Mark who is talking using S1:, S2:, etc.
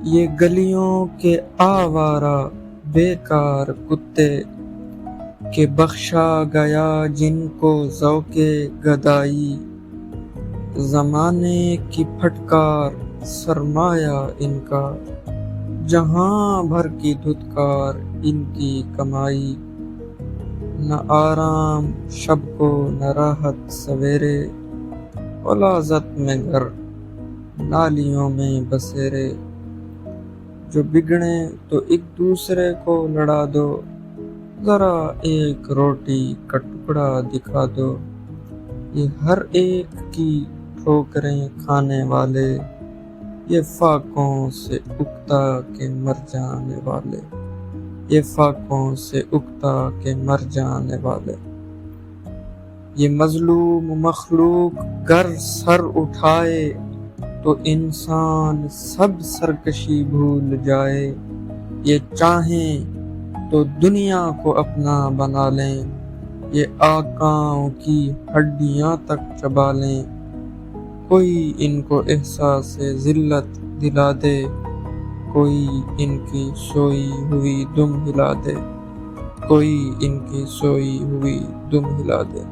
S1: یہ گلیوں کے آوارہ بیکار کتے کہ بخشا گیا جن کو ذوق گدائی، زمانے کی پھٹکار سرمایہ ان کا، جہاں بھر کی دھتکار ان کی کمائی، نہ آرام شب کو نہ راحت سویرے، غلاظت میں گھر نالیوں میں بسیرے، جو بگڑیں تو ایک دوسرے کو لڑا دو، ذرا ایک روٹی کا ٹکڑا دکھا دو، یہ ہر ایک کی ٹھوکریں کھانے والے، یہ فاقوں سے اکتا کے مر جانے والے، یہ فاقوں سے اکتا کے مر جانے والے۔ یہ مظلوم مخلوق گر سر اٹھائے تو انسان سب سرکشی بھول جائے، یہ چاہیں تو دنیا کو اپنا بنا لیں، یہ آقاؤں کی ہڈیاں تک چبا لیں، کوئی ان کو احساس ذلت دلا دے، کوئی ان کی سوئی ہوئی دم ہلا دے، کوئی ان کی سوئی ہوئی دم ہلا دے۔